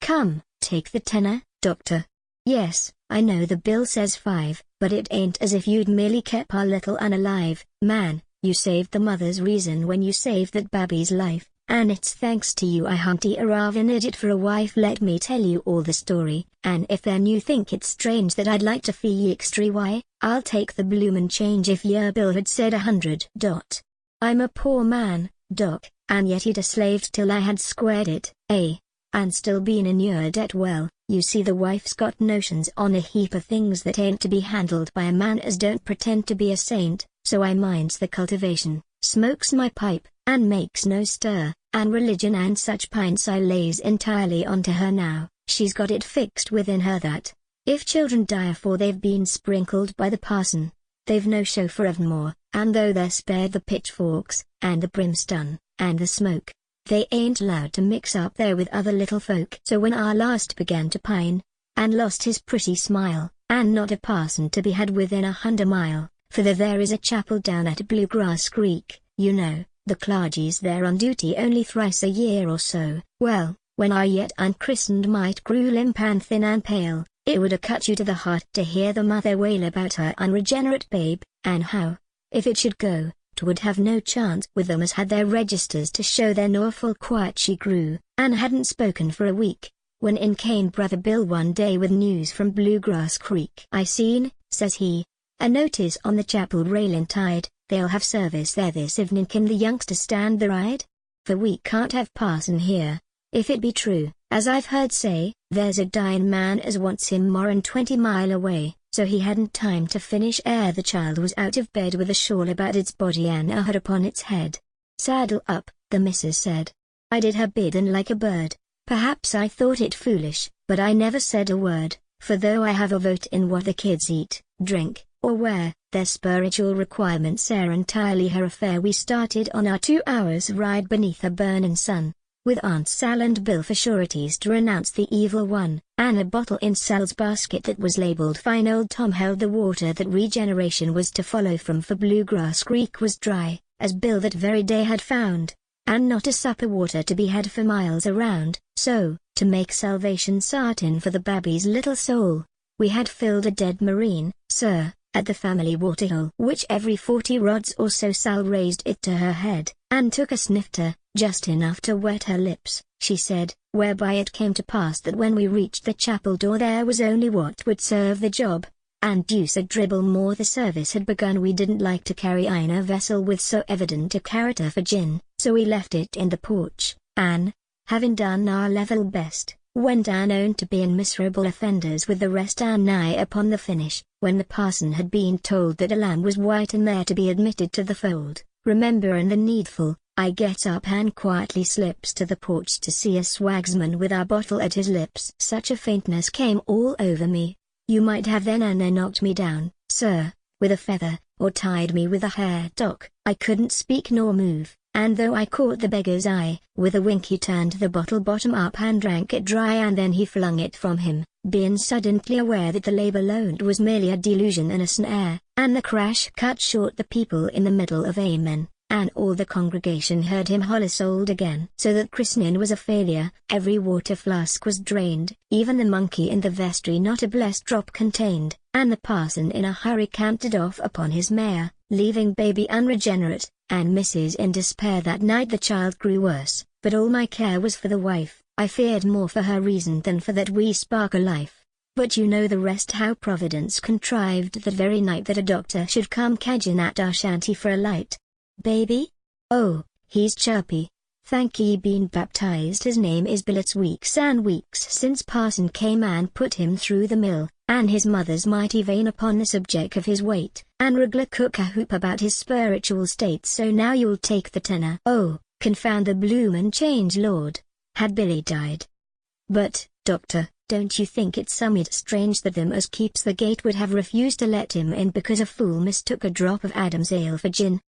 Come, take the tenner, doctor. Yes, I know the bill says 5, but it ain't as if you'd merely kept our little un alive. Man, you saved the mother's reason when you saved that baby's life, and it's thanks to you I hunty a ravin' idiot for a wife. Let me tell you all the story, and if then you think it's strange that I'd like to fee ye extra, why, I'll take the bloomin' change if yer bill had said 100. I'm a poor man, Doc, and yet he'd a slaved till I had squared it, and still been in yer debt. Well, you see the wife's got notions on a heap of things that ain't to be handled by a man as don't pretend to be a saint, so I minds the cultivation, smokes my pipe, and makes no stir, and religion and such pints I lays entirely onto her now. She's got it fixed within her that, if children die afore they've been sprinkled by the parson, they've no show for evermore, and though they're spared the pitchforks, and the brimstone, and the smoke, they ain't allowed to mix up there with other little folk. So when our last began to pine, and lost his pretty smile, and not a parson to be had within 100 mile, for there is a chapel down at Bluegrass Creek, you know, the clergy's there on duty only thrice a year or so. Well, when our yet unchristened mite grew limp and thin and pale, it would a cut you to the heart to hear the mother wail about her unregenerate babe, and how, if it should go, 'twould have no chance with them as had their registers to show their awful quiet she grew, and hadn't spoken for a week, when in came Brother Bill one day with news from Bluegrass Creek. I seen, says he, a notice on the chapel railin' tide, they'll have service there this evening. Can the youngster stand the ride? For we can't have parson here, if it be true, as I've heard say, there's a dyin' man as wants him more'n 20 mile away. So he hadn't time to finish ere the child was out of bed with a shawl about its body and a hood upon its head. Saddle up, the missus said. I did her biddin' like a bird. Perhaps I thought it foolish, but I never said a word, for though I have a vote in what the kids eat, drink, or wear, their spiritual requirements are entirely her affair. We started on our 2 hours ride beneath a burnin' sun, with Aunt Sal and Bill for sureties to renounce the evil one, and a bottle in Sal's basket that was labeled fine. Old Tom held the water that regeneration was to follow from, for Bluegrass Creek was dry, as Bill that very day had found, and not a sup of water to be had for miles around. So, to make salvation sartin for the baby's little soul, we had filled a dead marine, sir, at the family waterhole, which every 40 rods or so Sal raised it to her head, and took a snifter, just enough to wet her lips, she said, whereby it came to pass that when we reached the chapel door there was only what would serve the job, and deuce a dribble more the service had begun. We didn't like to carry in a vessel with so evident a character for gin, so we left it in the porch, and, having done our level best, went down owned to being miserable offenders with the rest and nigh upon the finish, when the parson had been told that a lamb was white and there to be admitted to the fold. Rememberin' the needful, I gets up and quietly slips to the porch to see a swagsman with our bottle at his lips. Such a faintness came all over me, you might have then and knocked me down, sir, with a feather, or tied me with a hair. Doc, I couldn't speak nor move, and though I caught the beggar's eye, with a wink he turned the bottle bottom up and drank it dry, and then he flung it from him, being suddenly aware that the labor loaned was merely a delusion and a snare, and the crash cut short the people in the middle of amen, and all the congregation heard him holler sold again. So that christening was a failure. Every water flask was drained, even the monkey in the vestry not a blessed drop contained, and the parson in a hurry cantered off upon his mare, leaving baby unregenerate, and Mrs. in despair. That night the child grew worse, but all my care was for the wife. I feared more for her reason than for that wee spark o' life. But you know the rest, how Providence contrived that very night that a doctor should come cadgin' at our shanty for a light. Baby? Oh, he's chirpy. Thank ye been baptized. His name is Bill. It's weeks and weeks since parson came and put him through the mill, and his mother's mighty vain upon the subject of his weight, and reg'lar cook a hoop about his spiritual state. So now you'll take the tenner. Oh, confound the bloomin' change, Lord! Had Billy died? But, doctor, don't you think it's somewhat strange that them as keeps the gate would have refused to let him in because a fool mistook a drop of Adam's ale for gin?